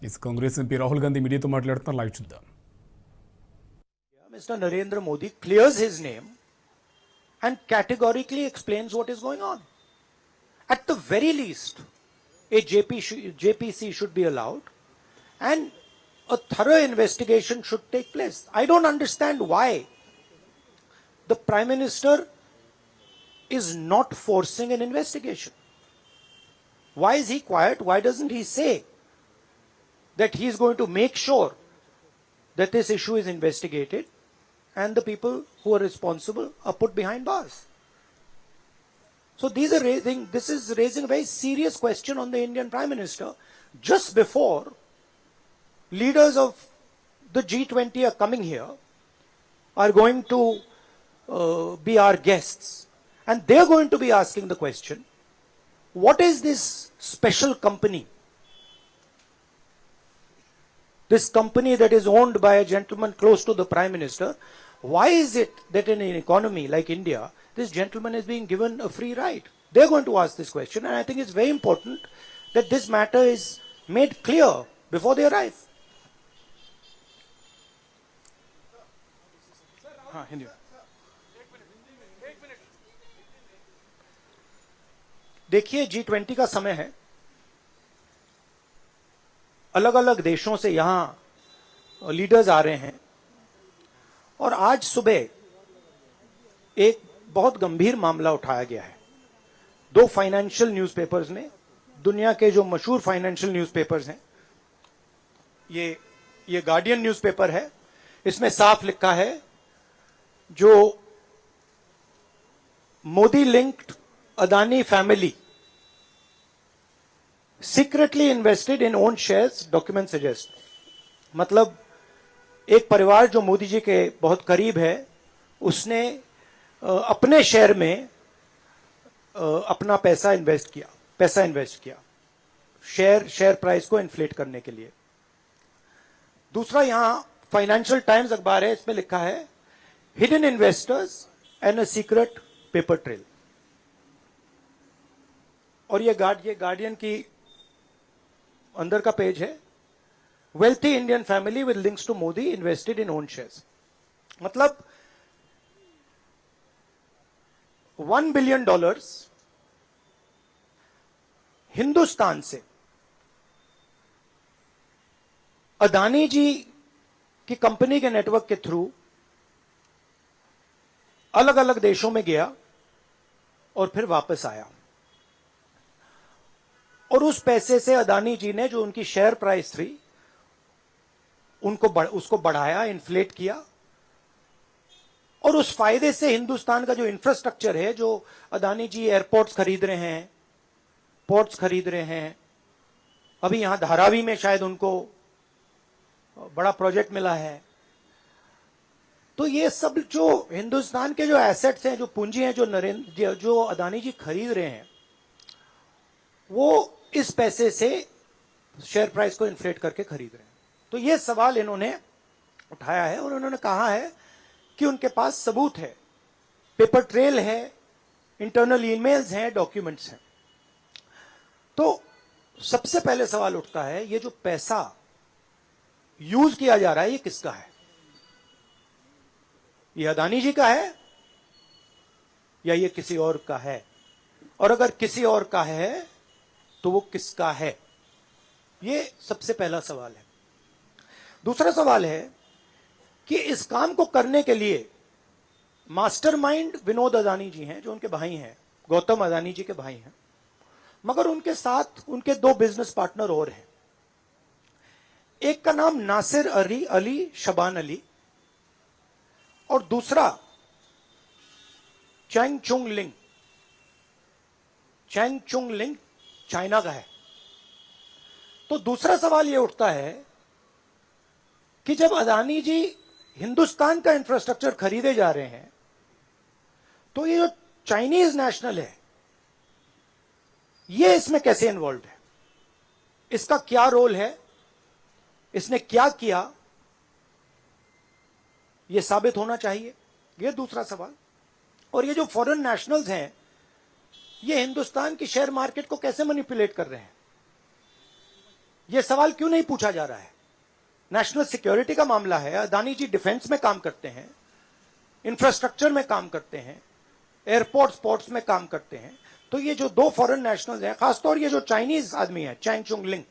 इस कांग्रेस ఎంపీ రాహుల్ గాంధీ మీడియాతో మాట్లాడుతున్న లైవ్ చూద్దాం. Mr. Narendra Modi clears his name and categorically explains what is going on. At the very least, a JPC should be allowed and a thorough investigation should take place. I don't understand why the Prime Minister is not forcing an investigation. Why is he quiet? Why doesn't he say that he is going to make sure that this issue is investigated and the people who are responsible are put behind bars? So this is raising a very serious question on the Indian Prime Minister just before leaders of the G20 are coming here, are going to be our guests, and they're going to be asking the question, what is this special company? This company that is owned by a gentleman close to the Prime Minister, why is it that in an economy like India, this gentleman is being given a free ride? They're going to ask this question, and I think it's very important that this matter is made clear before they arrive. देखिए, G20 का समय है. अलग अलग देशों से यहां leaders आ रहे हैं और आज सुबह एक बहुत गंभीर मामला उठाया गया है. दो फाइनेंशियल न्यूज़पेपर्स ने, दुनिया के जो मशहूर फाइनेंशियल न्यूज़पेपर्स हैं, ये गार्डियन न्यूज़पेपर है, इसमें साफ लिखा है जो Modi linked Adani family secretly invested in own shares, document suggest. मतलब एक परिवार जो मोदी जी के बहुत करीब है, उसने अपने शेयर में अपना पैसा इन्वेस्ट किया शेयर प्राइस को इन्फ्लेट करने के लिए. दूसरा, यहां फाइनेंशियल टाइम्स अखबार है, इसमें लिखा है hidden investors and a secret paper trail. और ये गार्डियन की अंदर का पेज है, wealthy Indian family with links to Modi invested in own shares. मतलब $1 बिलियन हिंदुस्तान से अदानी जी की कंपनी के नेटवर्क के थ्रू अलग अलग देशों में गया और फिर वापस आया. और उस पैसे से अदानी जी ने, जो उनकी शेयर प्राइस थी, उसको बढ़ाया, इन्फ्लेट किया. और उस फायदे से हिंदुस्तान का जो इंफ्रास्ट्रक्चर है, जो अदानी जी एयरपोर्ट्स खरीद रहे हैं, पोर्ट्स खरीद रहे हैं, अभी यहां धारावी में शायद उनको बड़ा प्रोजेक्ट मिला है. तो ये सब जो हिंदुस्तान के जो एसेट्स हैं, जो पूंजी हैं, जो अदानी जी खरीद रहे हैं, वो इस पैसे से शेयर प्राइस को इन्फ्लेट करके खरीद रहे हैं. तो ये सवाल इन्होंने उठाया है और उन्होंने कहा है कि उनके पास सबूत है, पेपर ट्रेल है, इंटरनल ईमेल्स हैं, डॉक्यूमेंट्स हैं. तो सबसे पहले सवाल उठता है, ये जो पैसा यूज किया जा रहा है, ये किसका है? ये अदानी जी का है या ये किसी और का है? और अगर किसी और का है तो वो किसका है? ये सबसे पहला सवाल है. दूसरा सवाल है कि इस काम को करने के लिए मास्टरमाइंड विनोद अदानी जी हैं, जो उनके भाई हैं, गौतम अदानी जी के भाई हैं, मगर उनके साथ उनके दो बिजनेस पार्टनर और हैं. एक का नाम नासिर अली शबान अली और दूसरा चैंग चुंग लिंग चाइना का है. तो दूसरा सवाल यह उठता है कि जब अदानी जी हिंदुस्तान का इंफ्रास्ट्रक्चर खरीदे जा रहे हैं, तो ये जो चाइनीज नेशनल है, ये इसमें कैसे इन्वॉल्व है? इसका क्या रोल है? इसने क्या किया? ये साबित होना चाहिए. ये दूसरा सवाल. और ये जो फॉरेन नेशनल्स हैं, ये हिंदुस्तान की शेयर मार्केट को कैसे मैनिपुलेट कर रहे हैं? ये सवाल क्यों नहीं पूछा जा रहा है? नेशनल सिक्योरिटी का मामला है, अदानी जी डिफेंस में काम करते हैं, इंफ्रास्ट्रक्चर में काम करते हैं, एयरपोर्ट स्पोर्ट्स में काम करते हैं, तो ये जो दो फॉरेन नेशनल्स हैं, खासतौर ये जो चाइनीज आदमी है चैंग चुंग लिंग,